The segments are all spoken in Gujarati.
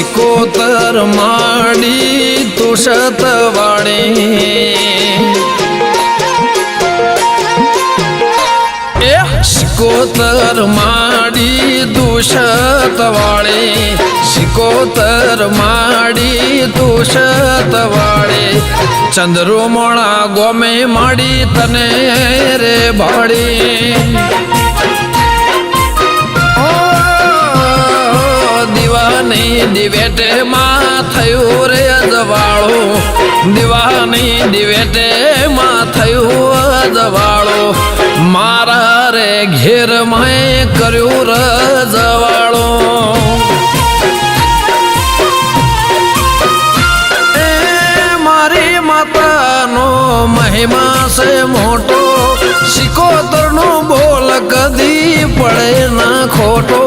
સિકોતર માડી તુષત વાળી સિકોતર માડી દુષત વાળી સિકોતર માડી દુષત વાળી ચંદ્રુમણા ગોમે માડી તને રે ભાડી દીવાની દિવેટે માં થયું રે અજવાળો દીવાની દિવેટે માં થયું અજવાળો મારા રે ઘેર મેં કર્યું રજવાળો એ મારી માતાનો મહિમા છે મોટો સિકોતરનો બોલ કદી પડે ના ખોટો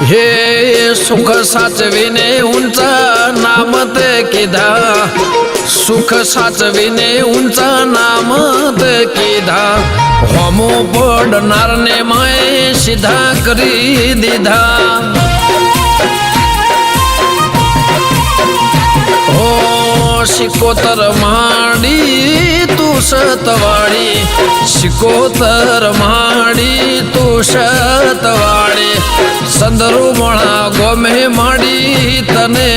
હે સુખ સાચવીને ઊંચા નામ તે કીધા સુખ સાચવીને ઊંચા નામ તે કીધા હોમો પડનારને મેં સીધા કરી દીધા હો સિકોતર માડી તુષત વાળી સિકોતર માડી તુષત વાળી સંદરુમણા ગોમે માડી તને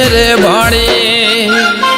રે ભાડી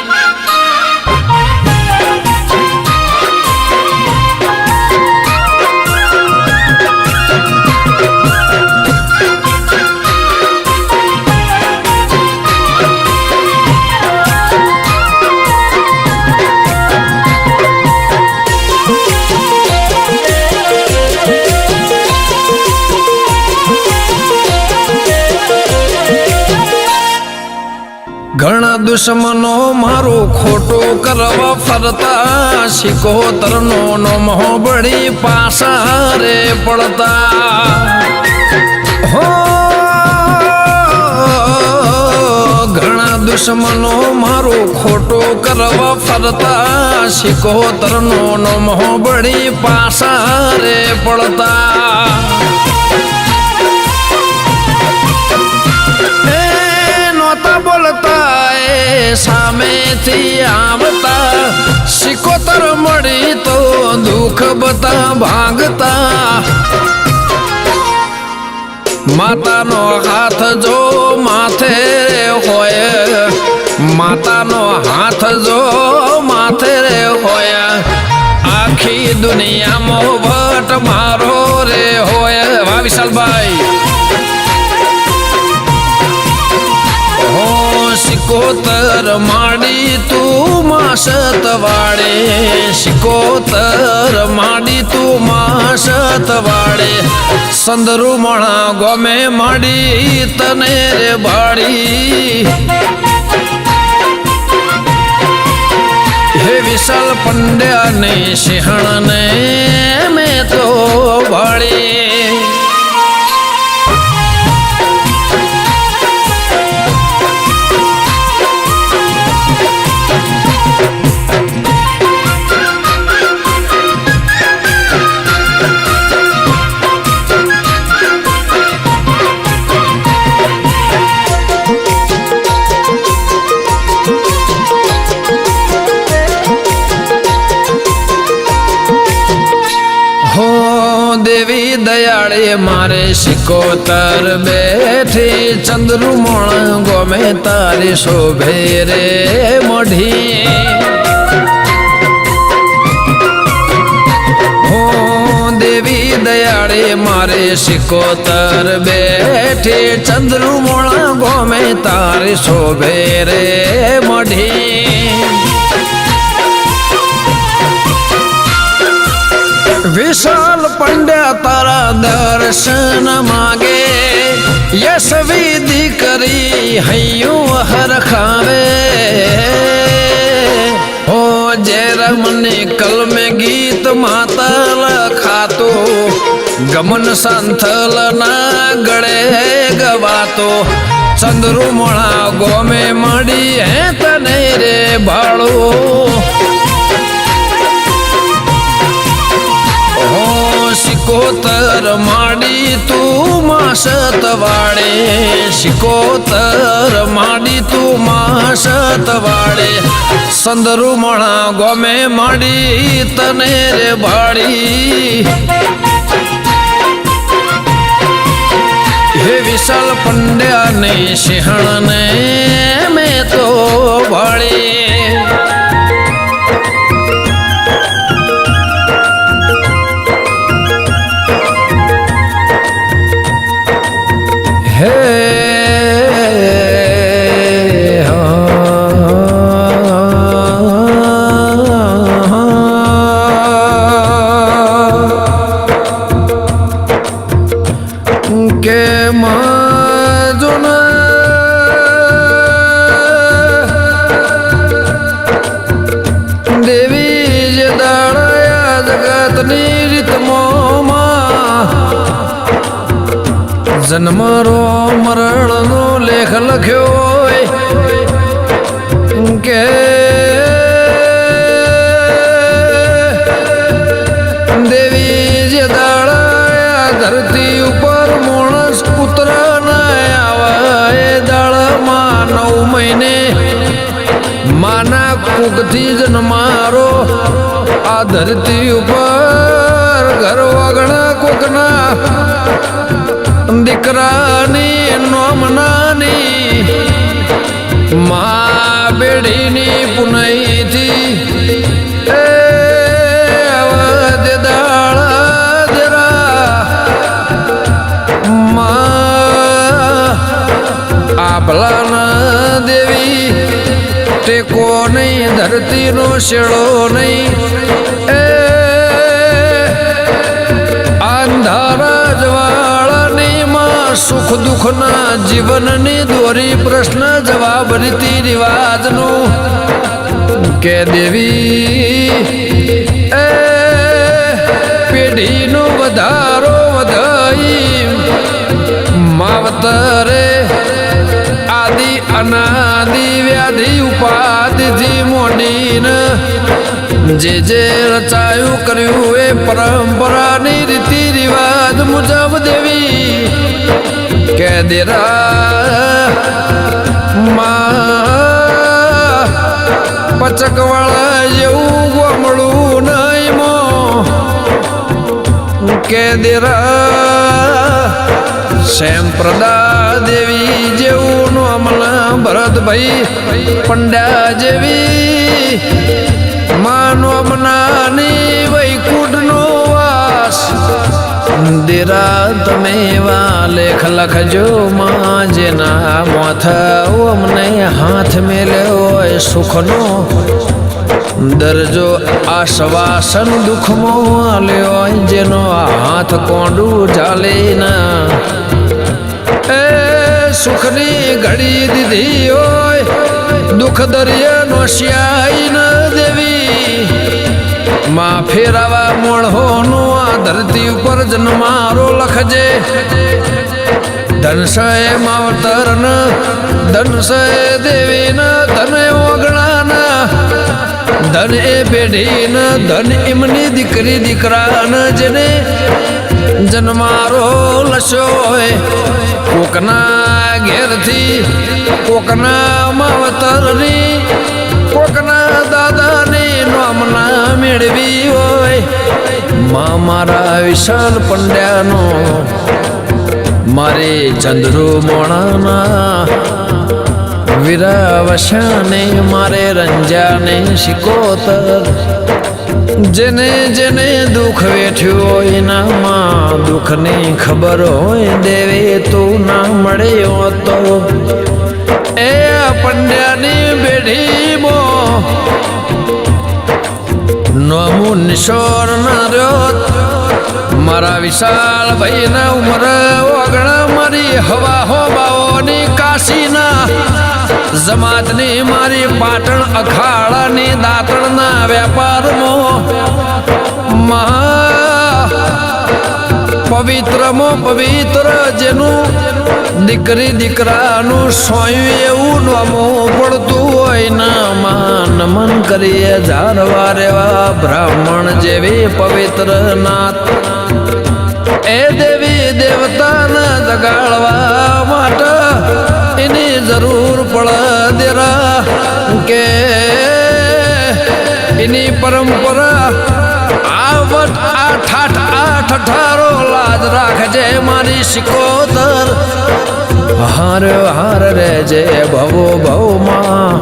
ઘણા દુશ્મનો મારું ખોટું કરવા ફરતા સિકોતરનો નોમો બળી પાસા રે પડતા હો ઘણા દુશ્મનો મારું ખોટું કરવા ફરતા સિકોતરનો નોમો બળી પાસા રે પડતા સામેથી આવતા સિકોતર મળી તો દુઃખ બતા ભાંગતા માતાનો હાથ જો માથે હોય માતાનો હાથ જો માથે હોય આખી દુનિયામાં વટ મારો રે હોય વાહ વિશાલભાઈ સિકોતર માડી તું માસત વાળે સિકોતર માડી તું માસત વાળે સંદરુમણા ગોમે માડી તને રે ભાડી હે વિશાલ પંડ્યા ને સિંહણ ને મેં તો ભાડી દેવી દયાળે મારે સિકોતર બેઠી ચંદ્રુમણ ગોમે તારી શોભે રે મઢી હો દેવી દયાળે મારે સિકોતર બેઠી ચંદ્રુમણ ગોમે તારી શોભે રે મઢી વિશાલ પંડ્યા તારા દર્શન માગે યશ વિધિ કરી હૈયું હરખાવે હો જેરમને કલમે ગીત માતા લખાતો ગમન સંથલ ના ગળે ગવાતો ચંદ્રુમણા ગોમે મળી હે તને રે ભાળો શિકોતર માડી તું માસત વાડે, શિકોતર માડી તું માસત વાડે, સંદરૂમણા ગોમે માડી તને રે ભાડી. હે વિશાલ પંડ્યા ને સિંહણ ને મેં તો ભાળી. કે માજુન દેવી જે દાડાયા જગતની રીતમોમાં જન્મરો મરણનો લેખ લખ્યો કે દેવી જે દાડાયા ધરતી ઉપર માણસ પુત્ર ના આવે દાળમાં 9 મહિને માના કુકથી જન્મારો આ ધરતી ઉપર ઘર વાગણા કોકના દીકરાની નોમનાની મા બેડીની પુનઈથી ભલાના દેવી ટેકો નહીં ધરતીનો શેળો નહીં એ અંધારા જવાળાની માં સુખ દુઃખના જીવનની દોરી પ્રશ્ન જવાબ રીતિ રિવાજનું કે દેવી એ પેઢીનો વધારો વધાઈ માવતરે આદિ અનાદિ વ્યાધિ ઉપાધિથી મોડીને જે જે રચાયું કર્યું એ પરંપરાની રીતિ રિવાજ મુજબ દેવી કે દેરા માં પચકવાળા જેવું ગોમડું નહીં મો કે દેરા સંપ્રદા દેવી જેવું અમલા ભરતભાઈ પંડ્યા જેવી માનો અમનાની વૈકુંઠનો વાસ દેરા તમે વા લેખ લખજો માં જેના માથા અમને હાથ મેલ્યો હોય સુખનો દરજો આશ્વાસન દુઃખમાં આલ્યો હોય જેનો હાથ કોંડું ચાલે ના એ સુખની ઘડી દીધી હોય દુઃખ દરિયાનો શ્યાઈ ન દેવી માં ફેરાવા મોળહોનો આ ધરતી ઉપર જન્મારો લખજે ધનસય માવતર ધનસય દેવી ધન ઓગણાના ધન એ પેઢી ધન એમની દીકરી દીકરા જેને જન્મારો લસ્યો હોય કોકના ઘેરથી કોકના માવતરની કોકના દાદાની નામના મેળવી હોય માં મારા વિશાલ પંડ્યાનો મારે ચંદ્રુ મોણાના વીરાવશાને મારે રંજાને શિકોતર જેને જેને દુઃખ વેઠ્યું હોય એનામાં દુઃખની ખબર હોય દેવે તું ના મળ્યો તો એ પંડ્યાની બેઢીમાં નોમું નિશોર ના રહ્યો મારા વિશાલ ભાઈના ઉમર ઓગણા મારી હવા હોબાઓની કાશીના જમાતની મારી પાટણ અખાડાની દાંતણના વેપારમાં પવિત્રમાં પવિત્ર જેનું દીકરી દીકરાનું સોયું એવું નમવું પડતું હોય ના માં નમન કરીએ જારવા રેવા બ્રાહ્મણ જેવી પવિત્ર નાથ એ દેવી દેવતાને જગાડવા માટે એની જરૂર પડે દેરા કે એની પરંપરા આ ઠાઠારો લાજ રાખજે મારી શિકોતર હાર હાર રેજે ભવો ભવમાં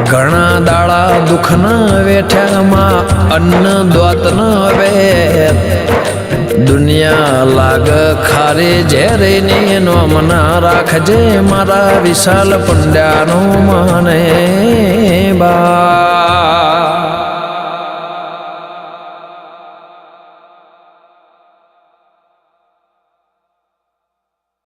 ઘણા દાડા દુઃખના વેઠ્યામાં અન્ન દ્વાતના વેર દુનિયા લાગ ખારી ઝેરીની નોમના રાખજે મારા વિશાલ પંડ્યાનો માને